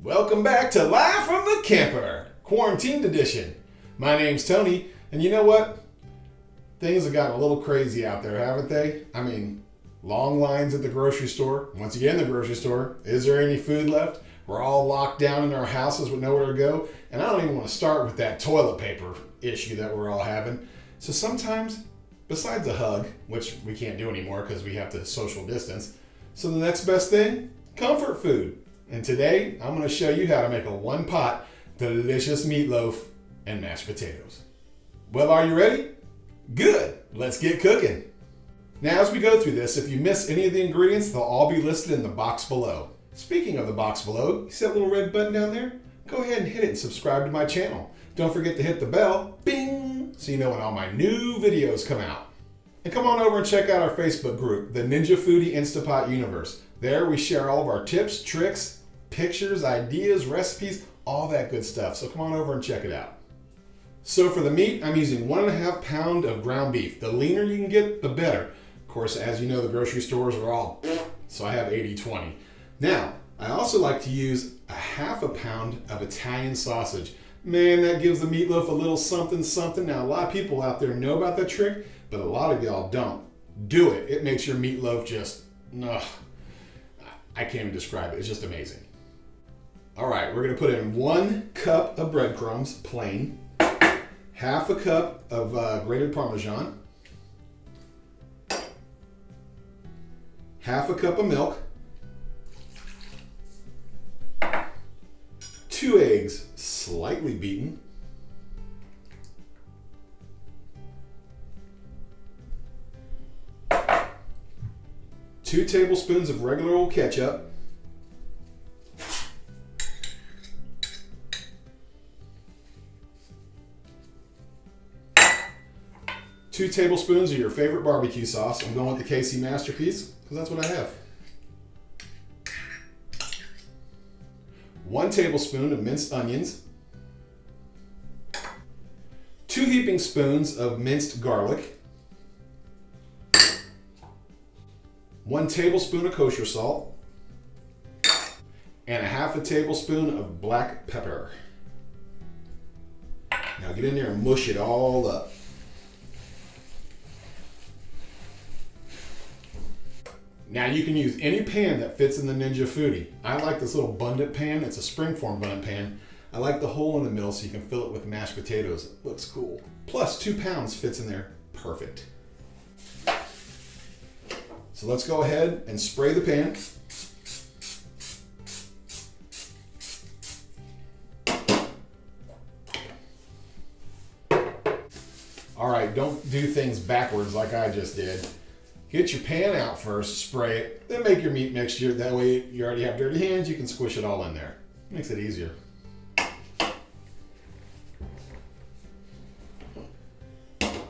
Welcome back to Live from the Camper, Quarantined Edition. My name's Tony, and you know what? Things have gotten a little crazy out there, haven't they? I mean, long lines at the grocery store. Once you get in the grocery store, is there any food left? We're all locked down in our houses with nowhere to go. And I don't even want to start with that toilet paper issue that we're all having. So sometimes, besides a hug, which we can't do anymore because we have to social distance, so the next best thing, comfort food. And today, I'm going to show you how to make a one-pot, delicious meatloaf and mashed potatoes. Well, are you ready? Good. Let's get cooking. Now, as we go through this, if you miss any of the ingredients, they'll all be listed in the box below. Speaking of the box below, you see that little red button down there? Go ahead and hit it and subscribe to my channel. Don't forget to hit the bell, bing, so you know when all my new videos come out. And come on over and check out our Facebook group, the Ninja Foodi Instapot Universe. There we share all of our tips, tricks, pictures, ideas, recipes, all that good stuff. So come on over and check it out. So for the meat, I'm using 1.5 pounds of ground beef. The leaner you can get, the better. Of course, as you know, the grocery stores are all, so I have 80-20. Now, I also like to use 1/2 pound of Italian sausage. Man, that gives the meatloaf a little something, something. Now, a lot of people out there know about that trick, but a lot of y'all don't. Do it. It makes your meatloaf just, ugh. I can't even describe it. It's just amazing. All right, we're going to put in 1 cup of breadcrumbs, plain, 1/2 cup of grated Parmesan, 1/2 cup of milk, 2 eggs, slightly beaten, 2 tablespoons of regular old ketchup, 2 tablespoons of your favorite barbecue sauce. I'm going with the KC Masterpiece because that's what I have. 1 tablespoon of minced onions, 2 heaping spoons of minced garlic, 1 tablespoon of kosher salt, and 1/2 tablespoon of black pepper. Now get in there and mush it all up. Now you can use any pan that fits in the Ninja Foodi. I like this little abundant pan. It's a springform abundant pan. I like the hole in the middle so you can fill it with mashed potatoes. It looks cool. Plus 2 pounds fits in there. Perfect. So let's go ahead and spray the pan. All right, don't do things backwards like I just did. Get your pan out first, spray it, then make your meat mixture. That way you already have dirty hands, you can squish it all in there. Makes it easier.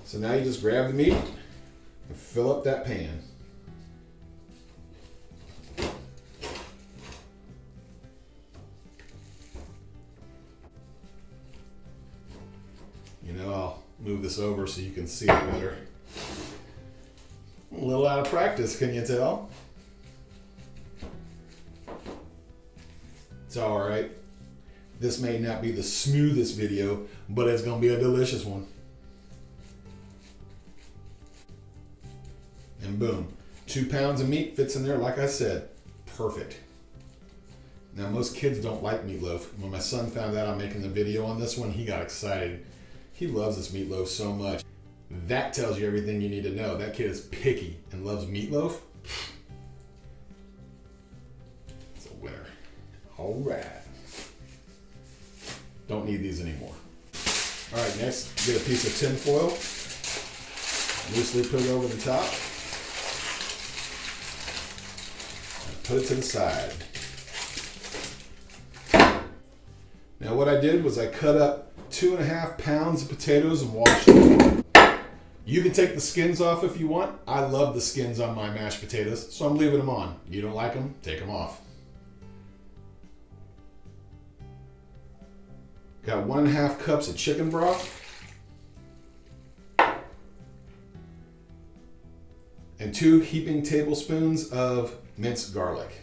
So now you just grab the meat and fill up that pan. You know, I'll move this over so you can see it better. A little out of practice, can you tell? It's all right. This may not be the smoothest video, but it's gonna be a delicious one. And boom, 2 pounds of meat fits in there, like I said. Perfect. Now, most kids don't like meatloaf. When my son found out I'm making the video on this one, he got excited. He loves this meatloaf so much. That tells you everything you need to know. That kid is picky and loves meatloaf. It's a winner. All right. Don't need these anymore. All right, next, get a piece of tin foil. Loosely put it over the top. And put it to the side. Now what I did was I cut up 2.5 pounds of potatoes and washed them. You can take the skins off if you want. I love the skins on my mashed potatoes, so I'm leaving them on. You don't like them, take them off. Got 1.5 cups of chicken broth. And 2 heaping tablespoons of minced garlic.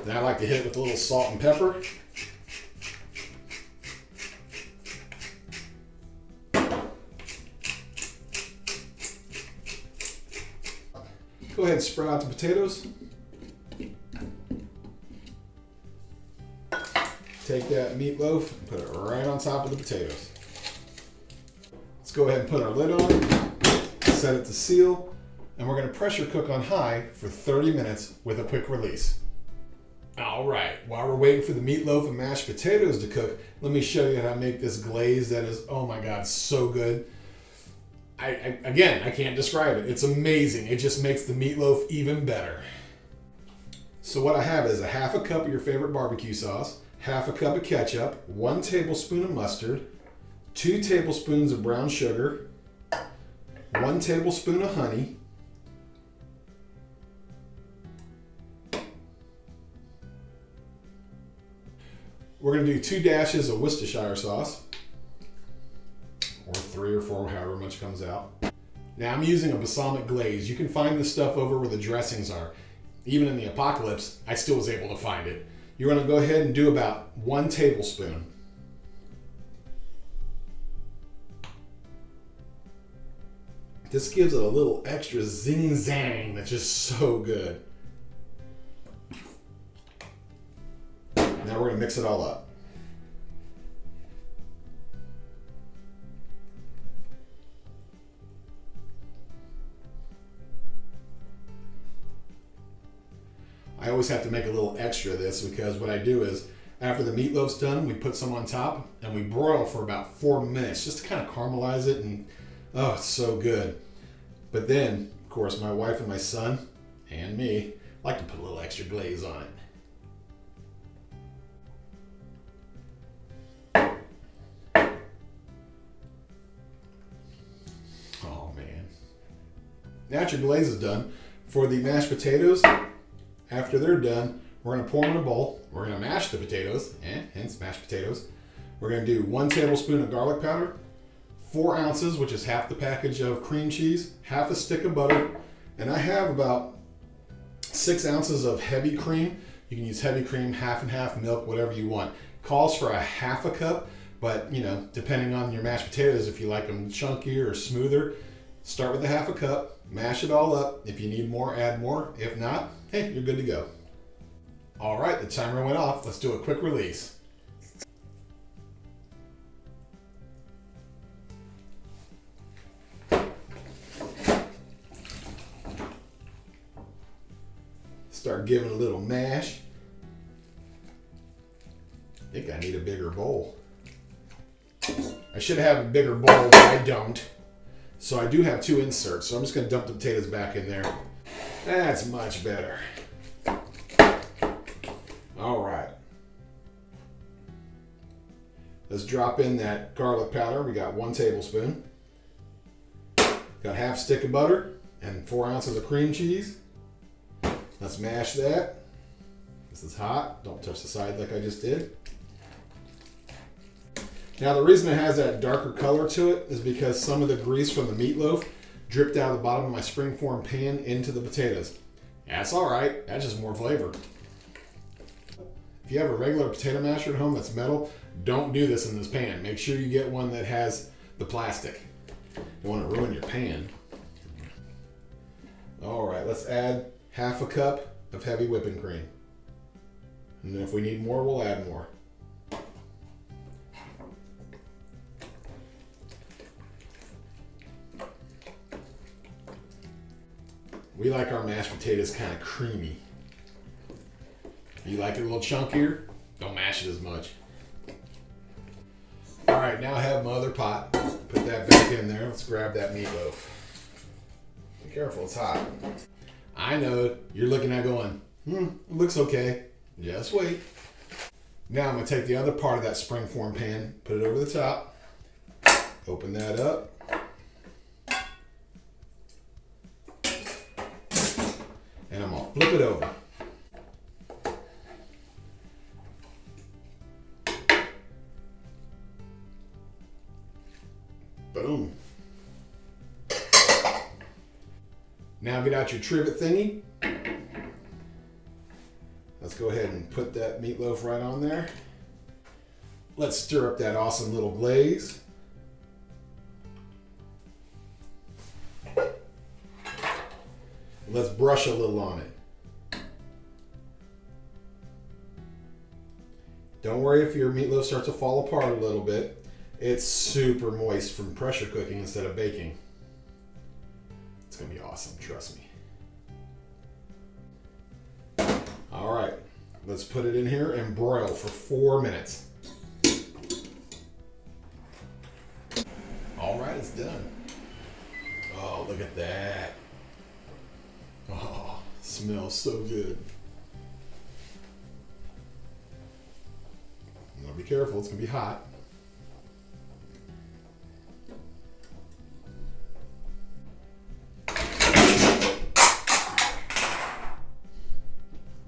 Then I like to hit it with a little salt and pepper. Go ahead and spread out the potatoes. Take that meatloaf and put it right on top of the potatoes. Let's go ahead and put our lid on, set it to seal, and we're going to pressure cook on high for 30 minutes with a quick release. All right, while we're waiting for the meatloaf and mashed potatoes to cook, let me show you how to make this glaze that is, oh my God, so good. Again, I can't describe it. It's amazing. It just makes the meatloaf even better. So what I have is a half a cup of your favorite barbecue sauce, half a cup of ketchup, 1 tablespoon of mustard, 2 tablespoons of brown sugar, 1 tablespoon of honey, we're going to do 2 dashes of Worcestershire sauce, or 3 or 4, however much comes out. Now I'm using a balsamic glaze. You can find this stuff over where the dressings are. Even in the apocalypse, I still was able to find it. You're going to go ahead and do about 1 tablespoon. This gives it a little extra zing-zang that's just so good. Now we're going to mix it all up. I always have to make a little extra of this because what I do is after the meatloaf's done, we put some on top and we broil for about 4 minutes just to kind of caramelize it, and oh, it's so good. But then, of course, my wife and my son and me like to put a little extra glaze on it. Oh man. Now that your glaze is done, for the mashed potatoes, after they're done, we're going to pour them in a bowl. We're going to mash the potatoes, hence mashed potatoes. We're going to do 1 tablespoon of garlic powder, 4 ounces, which is half the package of cream cheese, half a stick of butter, and I have about 6 ounces of heavy cream. You can use heavy cream, half and half, milk, whatever you want. Calls for a half a cup, but you know, depending on your mashed potatoes, if you like them chunkier or smoother, start with a half a cup, mash it all up. If you need more, add more. If not, hey, you're good to go. All right, the timer went off. Let's do a quick release. Start giving it a little mash. I think I need a bigger bowl. I should have a bigger bowl, but I don't. So I do have 2 inserts, so I'm just going to dump the potatoes back in there. That's much better. All right. Let's drop in that garlic powder. We got 1 tablespoon. Got half stick of butter and 4 ounces of cream cheese. Let's mash that. This is hot. Don't touch the side like I just did. Now the reason it has that darker color to it is because some of the grease from the meatloaf dripped out of the bottom of my springform pan into the potatoes. That's all right. That's just more flavor. If you have a regular potato masher at home that's metal, don't do this in this pan. Make sure you get one that has the plastic. You don't want to ruin your pan. All right, let's add half a cup of heavy whipping cream. And then if we need more, we'll add more. We like our mashed potatoes kind of creamy. If you like it a little chunkier, don't mash it as much. All right, now I have my other pot. Put that back in there. Let's grab that meatloaf. Be careful, it's hot. I know, you're looking at going, it looks okay. Just wait. Now I'm gonna take the other part of that springform pan, put it over the top, open that up. And I'm gonna flip it over. Boom. Now get out your trivet thingy. Let's go ahead and put that meatloaf right on there. Let's stir up that awesome little glaze. Let's brush a little on it. Don't worry if your meatloaf starts to fall apart a little bit. It's super moist from pressure cooking instead of baking. It's gonna be awesome, trust me. All right, let's put it in here and broil for 4 minutes. All right, it's done. Oh, look at that. Oh, smells so good. Now be careful, it's gonna be hot.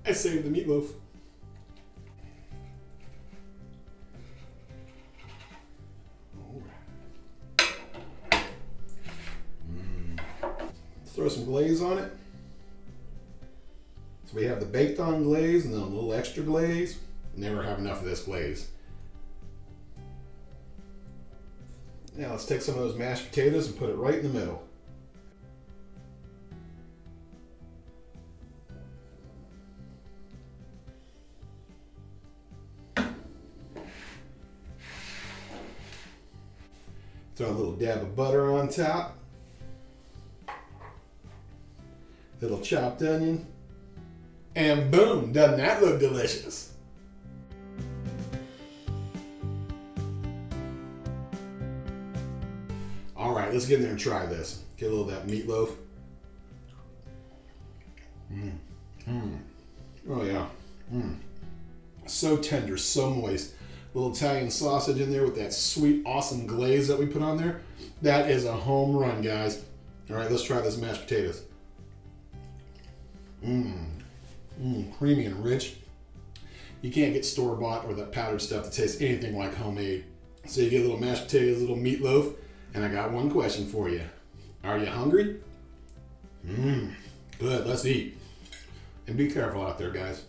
I saved the meatloaf. Throw some glaze on it. So we have the baked on glaze and then a little extra glaze. Never have enough of this glaze. Now let's take some of those mashed potatoes and put it right in the middle. Throw a little dab of butter on top. Little chopped onion. And boom, doesn't that look delicious? All right, let's get in there and try this. Get a little of that meatloaf. Oh yeah. So tender, so moist. Little Italian sausage in there with that sweet, awesome glaze that we put on there. That is a home run, guys. All right, let's try this mashed potatoes. Creamy and rich. You can't get store-bought or that powdered stuff that tastes anything like homemade. So you get a little mashed potatoes, a little meatloaf, and I got one question for you. Are you hungry? Good, let's eat. And be careful out there, guys.